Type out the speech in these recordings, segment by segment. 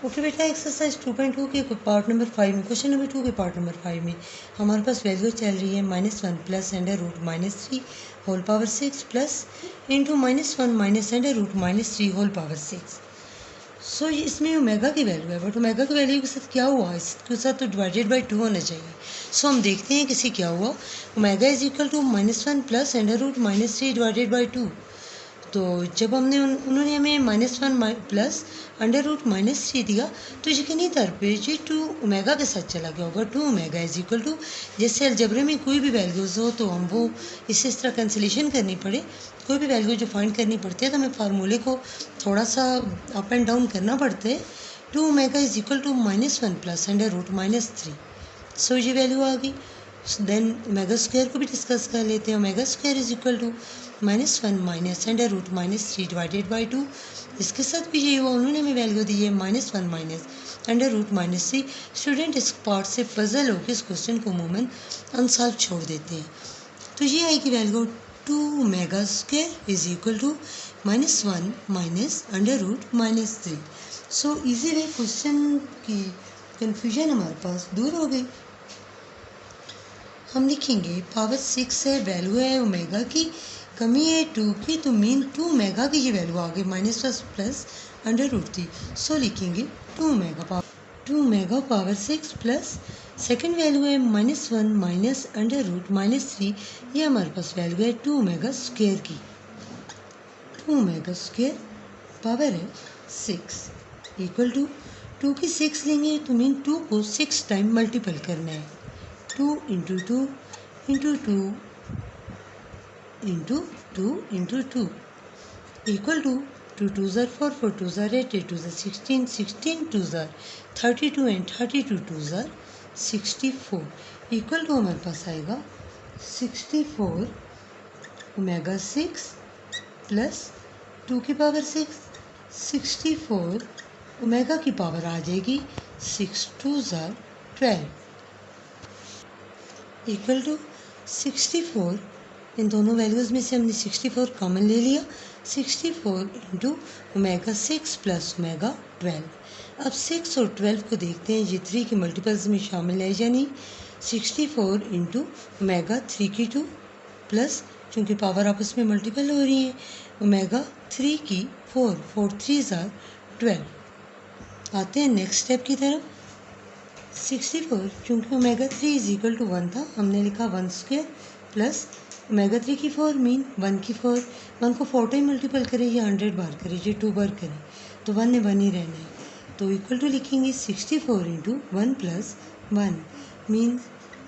Okay बेटा, exercise 2.2 के part number 5 में, क्वेश्चन नंबर 2 के पार्ट नंबर 5 में हमारे पास वैल्यू चल रही है -1 plus under root -3 whole power 6 plus into -1 minus under root -3 whole power 6। So इसमें ओमेगा की वैल्यू है, बट ओमेगा की वैल्यू के साथ क्या हुआ, इसके साथ तो डिवाइडेड बाई 2 होना चाहिए। सो हम देखते हैं किसी क्या हुआ। Omega is equal to -1 plus under root -3 divided by 2। तो जब हमने उन्होंने हमें -1 प्लस अंडर रूट -3 दिया, तो यकीनी तौर पे जी 2 ओमेगा के साथ चला गया होगा। 2 ओमेगा इज इक्वल टू, जैसे अलजबरे में कोई भी वैल्यूज़ हो तो हम वो इस तरह कैंसिलेशन करनी पड़े, कोई भी वैल्यू जो फाइंड करनी पड़ती है तो हमें फार्मूले को थोड़ा सा अप एंड डाउन करना पड़ता है। 2 omega is equal to -1 plus under root -3। So ये वैल्यू आ गई। देन ओमेगा स्क्वायर को भी डिस्कस कर लेते हैं। Omega square is equal to -1 minus under root -3 divided by 2। इसके साथ भी यही हुआ, उन्होंने हमें वैल्यू दी है -1 माइनस अंडर रूट -3। स्टूडेंट इस पार्ट से पजल होकर इस क्वेश्चन को अमूमन अनसॉल्व छोड़ देते हैं। तो ये आएगी value 2 omega square is equal to -1 minus under root -3। So easy way question की कन्फ्यूजन हमारे पास दूर हो गई। हम लिखेंगे पावर 6 है, वैल्यू है ओमेगा की, कमी है 2 की, तो मीन 2 ओमेगा की ये वैल्यू आ गई -1 प्लस अंडर रूट 3। सो लिखेंगे 2 omega power 6 plus second value है -1 माइनस अंडर रूट -3। ये हमारे पास वैल्यू है 2 ओमेगा स्क्वेयर की। 2 ओमेगा स्क्वेयर पावर है 6 इक्वल टू 2 की 6 लेंगे तो मीन 2 को 6 टाइम मल्टीपल करना है। 2 into 2 into 2 into 2 into 2 equal to 2 2 ज़ार 4 4 2 ज़ार 8 8 2 ज़ार 16 16 2 ज़ार 32 एंड 32 2 ज़ार 64 इक्वल टू हमारे पास आएगा 64 ओमेगा 6 प्लस 2 की पावर 6 64 ओमेगा की पावर आ जाएगी 6 2 ज़ार 12 इक्वल टू 64। इन दोनों वैल्यूज़ में से हमने 64 कॉमन ले लिया। 64 इंटू ओमेगा 6 प्लस ओमेगा 12। अब 6 और 12 को देखते हैं ये 3 के मल्टीपल्स में शामिल है या नहीं। 64 इंटू ओमेगा 3 की 2 प्लस, चूँकि पावर आपस में मल्टीपल हो रही है, ओमेगा 3 की 4 4 3 ज़ार 12। आते हैं नेक्स्ट स्टेप की तरफ। 64 चूँकि ओमेगा 3 इज इक्वल टू 1 था, हमने लिखा 1 स्क्वायर प्लस ओमेगा 3 की 4 मीन 1 की 4। 1 को 4 टाइम मल्टीपल करें या 100 बार करें या 2 बार करें तो 1 ने 1 ही रहना है। तो इक्वल टू लिखेंगे 64 इंटू 1 प्लस 1 मीन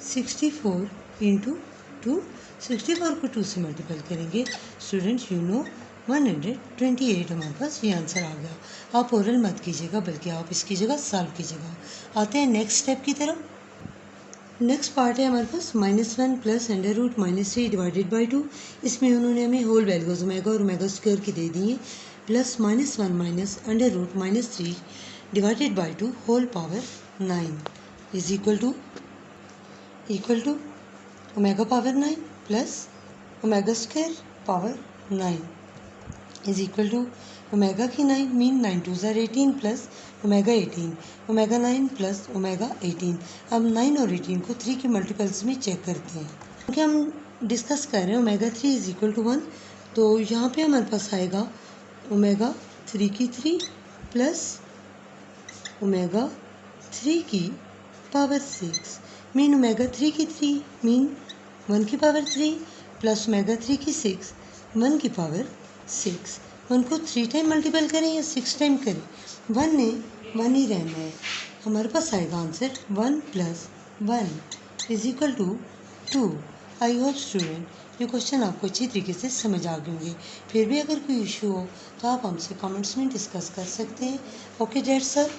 64 इंटू 2। 64 को 2 से मल्टीपल करेंगे स्टूडेंट यू नो 128 हमारे पास ये आंसर आ गया। आप ओरल मत कीजिएगा बल्कि आप इसकी जगह सॉल्व कीजिएगा। आते हैं नेक्स्ट स्टेप की तरफ। नेक्स्ट पार्ट है हमारे पास -1 plus under root -3 divided by 2। इसमें उन्होंने हमें होल वैल्यूज ओमेगा और ओमेगा स्क्वायर की दे दी हैं। Plus -1 minus under root -3 divided by 2 whole power 9 is equal to omega power 9 plus omega square power 9 is equal to omega की 9 mean 9 2 ज़ार 18 plus omega 18 omega 9 plus omega 18। अब 9 और 18 को 3 के मल्टीपल्स में चेक करते हैं क्योंकि हम डिस्कस कर रहे हैं ओमेगा 3 इज इक्वल टू 1। तो यहाँ पे हमारे पास आएगा ओमेगा 3 की 3 प्लस ओमेगा 3 की पावर 6 मीन ओमेगा 3 की 3 मीन 1 की पावर 3 प्लस ओमेगा 3 की 6 1 की पावर 6। 1 को 3 टाइम मल्टीपल करें या 6 टाइम करें, 1 ने 1 ही रहना है। हमारे पास आएगा answer 1 plus 1 is equal to 2। I hope student ये क्वेश्चन आपको अच्छी तरीके से समझ आ गए होंगे। फिर भी अगर कोई इशू हो तो आप हमसे कमेंट्स में डिस्कस कर सकते हैं। ओके डेट सर।